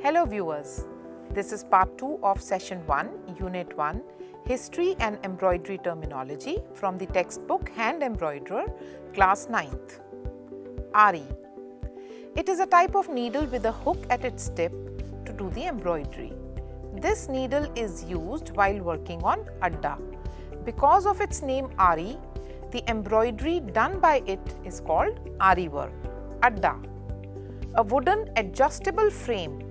Hello viewers, this is part 2 of session 1, unit 1, History and Embroidery Terminology from the textbook Hand Embroiderer, class 9th. Ari. It is a type of needle with a hook at its tip to do the embroidery. This needle is used while working on adda. Because of its name Ari, the embroidery done by it is called Ari work, adda. A wooden adjustable frame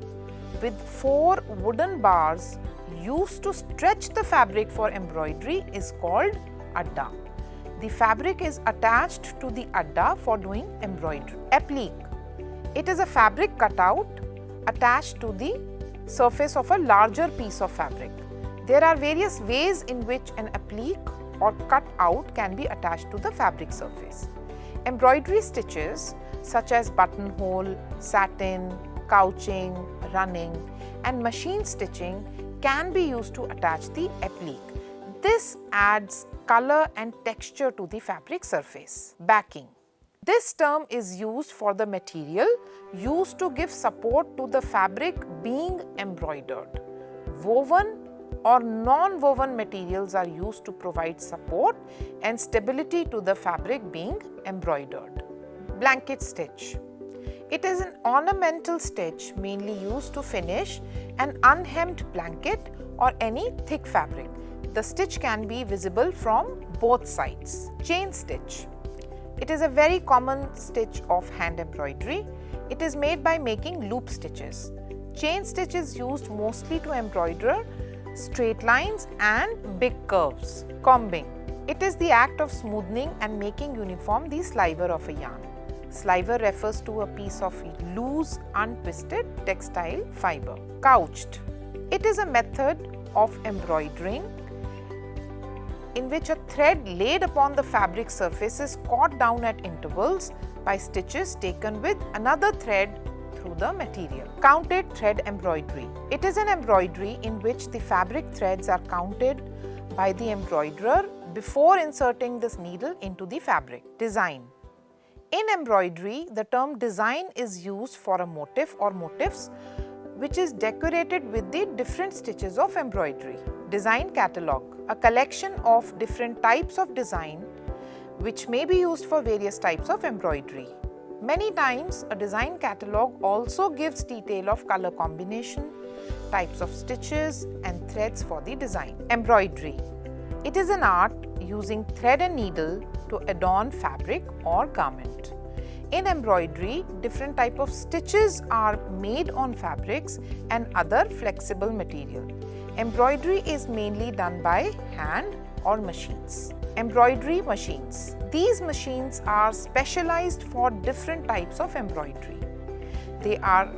with 4 wooden bars used to stretch the fabric for embroidery is called adda. The fabric is attached to the adda for doing embroidery. Applique. It is a fabric cutout attached to the surface of a larger piece of fabric. There are various ways in which an applique or cutout can be attached to the fabric surface. Embroidery stitches such as buttonhole, satin, couching, running and machine stitching can be used to attach the applique. This adds color and texture to the fabric surface. Backing. This term is used for the material used to give support to the fabric being embroidered. Woven or non-woven materials are used to provide support and stability to the fabric being embroidered. Blanket stitch. It is an ornamental stitch mainly used to finish an unhemmed blanket or any thick fabric. The stitch can be visible from both sides. Chain stitch. It is a very common stitch of hand embroidery. It is made by making loop stitches. Chain stitch is used mostly to embroider straight lines and big curves. Combing. It is the act of smoothing and making uniform the sliver of a yarn. Sliver refers to a piece of loose, untwisted textile fiber. Couched. It is a method of embroidering in which a thread laid upon the fabric surface is caught down at intervals by stitches taken with another thread through the material. Counted thread embroidery. It is an embroidery in which the fabric threads are counted by the embroiderer before inserting this needle into the fabric. Design. In embroidery, the term design is used for a motif or motifs which is decorated with the different stitches of embroidery. Design catalogue. A collection of different types of design which may be used for various types of embroidery. Many times, a design catalogue also gives detail of color combination, types of stitches and threads for the design. Embroidery. It is an art using thread and needle to adorn fabric or garment. In embroidery, different types of stitches are made on fabrics and other flexible material. Embroidery is mainly done by hand or machines. Embroidery machines. These machines are specialized for different types of embroidery. They are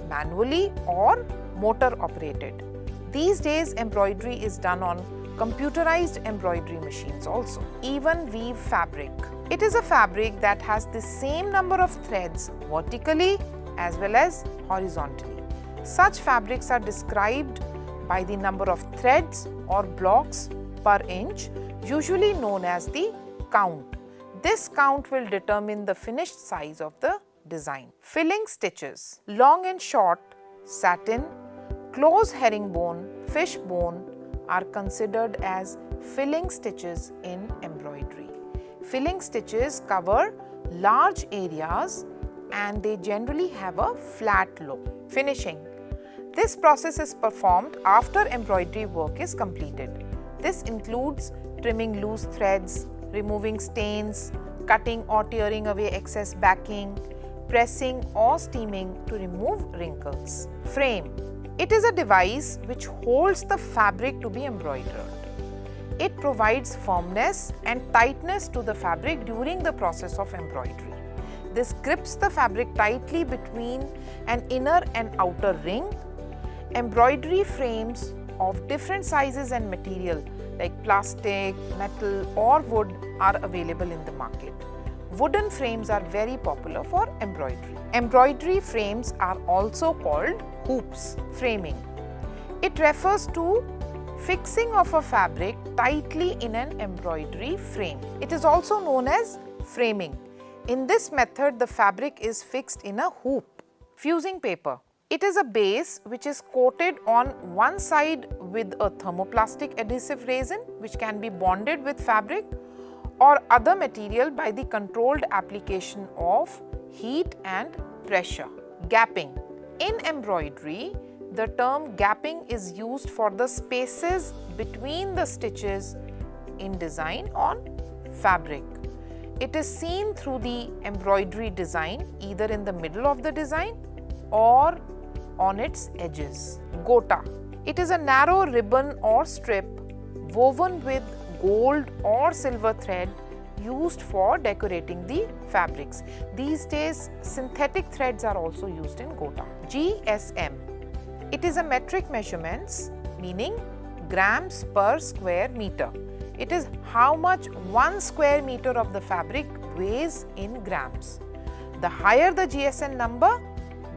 manually or motor operated. These days, embroidery is done on computerized embroidery machines also. Even weave fabric. It is a fabric that has the same number of threads vertically as well as horizontally. Such fabrics are described by the number of threads or blocks per inch, usually known as the count. This count will determine the finished size of the design. Filling stitches. Long and short, satin, close herringbone, fishbone are considered as filling stitches in embroidery. Filling stitches cover large areas and they generally have a flat look. Finishing. This process is performed after embroidery work is completed. This includes trimming loose threads, removing stains, cutting or tearing away excess backing, pressing or steaming to remove wrinkles. Frame. It is a device which holds the fabric to be embroidered. It provides firmness and tightness to the fabric during the process of embroidery. This grips the fabric tightly between an inner and outer ring. Embroidery frames of different sizes and material like plastic, metal or wood are available in the market. Wooden frames are very popular for embroidery. Embroidery frames are also called hoops. Framing. It refers to fixing of a fabric tightly in an embroidery frame. It is also known as framing. In this method, the fabric is fixed in a hoop. Fusing paper. It is a base which is coated on one side with a thermoplastic adhesive resin which can be bonded with fabric or other material by the controlled application of heat and pressure. Gapping. In embroidery, the term gapping is used for the spaces between the stitches in design on fabric. It is seen through the embroidery design either in the middle of the design or on its edges. Gota. It is a narrow ribbon or strip woven with gold or silver thread used for decorating the fabrics. These days, synthetic threads are also used in gota. GSM. It is a metric measurements, meaning grams per square meter. It is how much 1 square meter of the fabric weighs in grams. The higher the GSM number,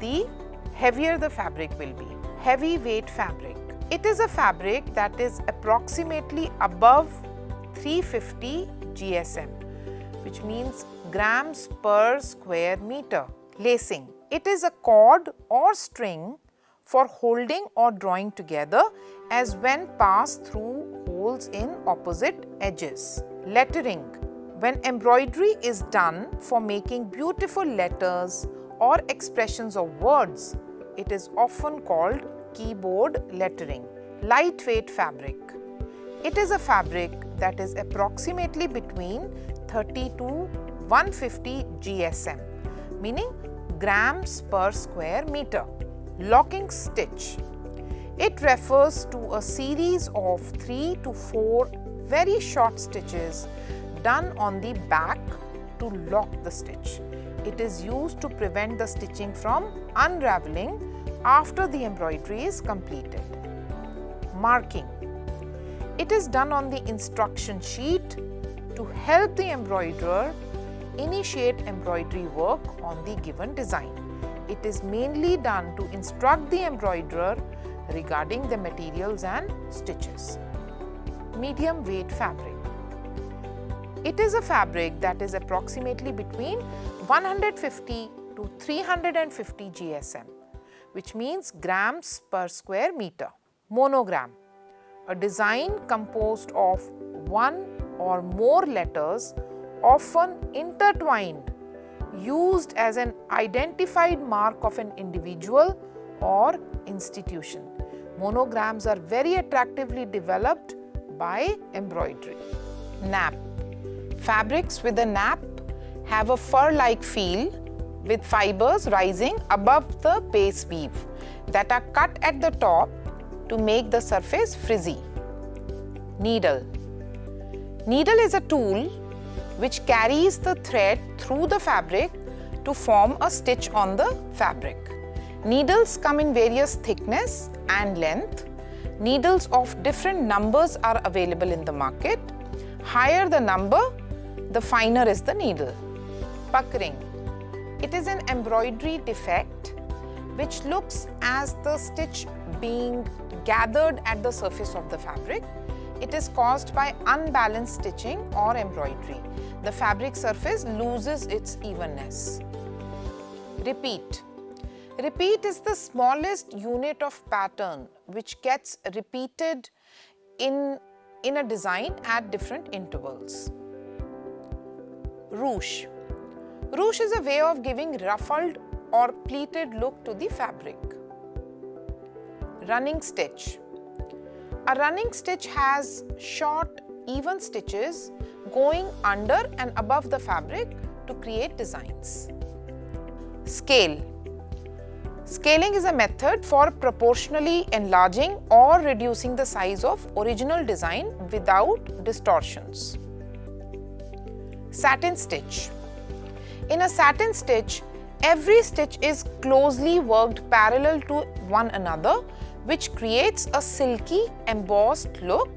the heavier the fabric will be. Heavy weight fabric. It is a fabric that is approximately above 350 GSM, which means grams per square meter. Lacing. It is a cord or string for holding or drawing together as when passed through holes in opposite edges. Lettering. When embroidery is done for making beautiful letters or expressions of words, it is often called keyboard lettering. Lightweight fabric. It is a fabric that is approximately between 30 to 150 GSM, meaning grams per square meter. Locking stitch. It refers to a series of 3 to 4 very short stitches done on the back to lock the stitch. It is used to prevent the stitching from unraveling after the embroidery is completed. Marking. It is done on the instruction sheet to help the embroiderer initiate embroidery work on the given design. It is mainly done to instruct the embroiderer regarding the materials and stitches. Medium weight fabric. It is a fabric that is approximately between 150 to 350 GSM, which means grams per square meter. Monogram. A design composed of one or more letters, often intertwined, used as an identified mark of an individual or institution. Monograms are very attractively developed by embroidery. Nap. Fabrics with a nap have a fur-like feel with fibers rising above the base weave that are cut at the top to make the surface frizzy. Needle. Needle is a tool which carries the thread through the fabric to form a stitch on the fabric. Needles come in various thickness and length. Needles of different numbers are available in the market. Higher the number, the finer is the needle. Puckering. It is an embroidery defect which looks as the stitch being gathered at the surface of the fabric. It is caused by unbalanced stitching or embroidery. The fabric surface loses its evenness. Repeat. Repeat is the smallest unit of pattern which gets repeated in a design at different intervals. Ruche. Ruche is a way of giving ruffled or pleated look to the fabric. Running stitch. A running stitch has short, even stitches going under and above the fabric to create designs. Scale. Scaling is a method for proportionally enlarging or reducing the size of original design without distortions. Satin stitch. In a satin stitch, every stitch is closely worked parallel to one another, which creates a silky, embossed look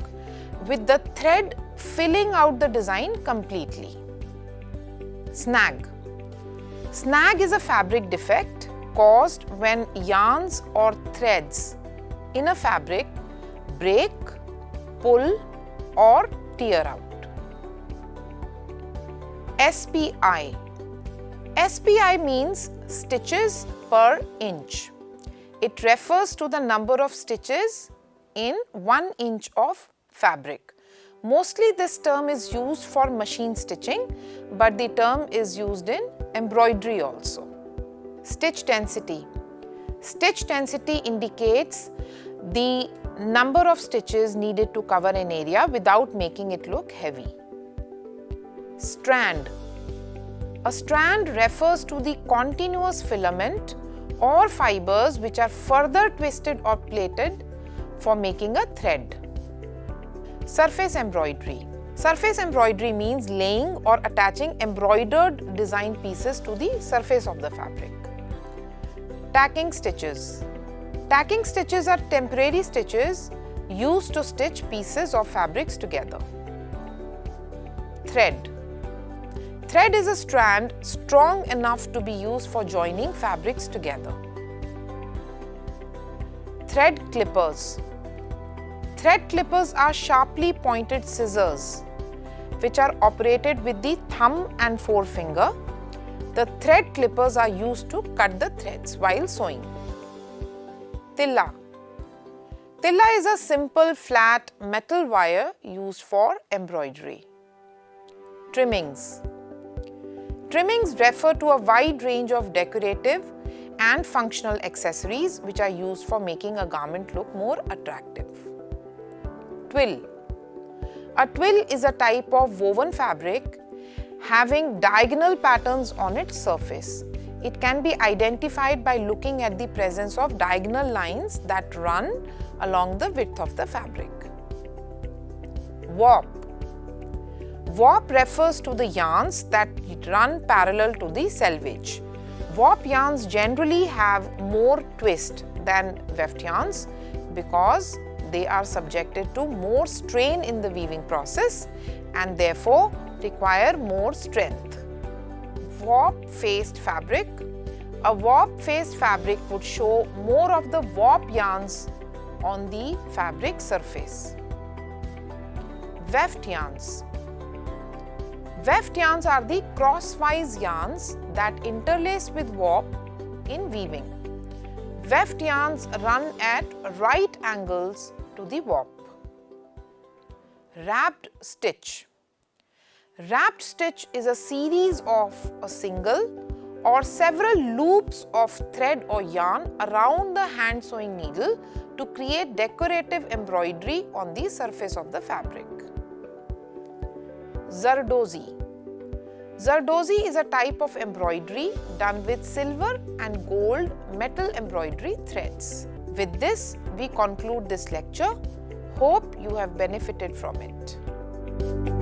with the thread filling out the design completely. Snag. Snag is a fabric defect caused when yarns or threads in a fabric break, pull or tear out. SPI. SPI means stitches per inch. It refers to the number of stitches in 1 inch of fabric. Mostly this term is used for machine stitching, but the term is used in embroidery also. Stitch density. Stitch density indicates the number of stitches needed to cover an area without making it look heavy. Strand. A strand refers to the continuous filament or fibers which are further twisted or plaited for making a thread. Surface embroidery. Surface embroidery means laying or attaching embroidered design pieces to the surface of the fabric. Tacking stitches. Tacking stitches are temporary stitches used to stitch pieces of fabrics together. Thread. Thread is a strand strong enough to be used for joining fabrics together. Thread clippers. Thread clippers are sharply pointed scissors which are operated with the thumb and forefinger. The thread clippers are used to cut the threads while sewing. Tilla. Tilla is a simple flat metal wire used for embroidery. Trimmings. Trimmings refer to a wide range of decorative and functional accessories which are used for making a garment look more attractive. Twill. A twill is a type of woven fabric having diagonal patterns on its surface. It can be identified by looking at the presence of diagonal lines that run along the width of the fabric. Warp. Warp refers to the yarns that run parallel to the selvage. Warp yarns generally have more twist than weft yarns because they are subjected to more strain in the weaving process and therefore require more strength. Warp-faced fabric. A warp-faced fabric would show more of the warp yarns on the fabric surface. Weft yarns. Weft yarns are the crosswise yarns that interlace with warp in weaving. Weft yarns run at right angles to the warp. Wrapped stitch. Wrapped stitch is a series of a single or several loops of thread or yarn around the hand sewing needle to create decorative embroidery on the surface of the fabric. Zardozi. Zardozi is a type of embroidery done with silver and gold metal embroidery threads. With this, we conclude this lecture. Hope you have benefited from it.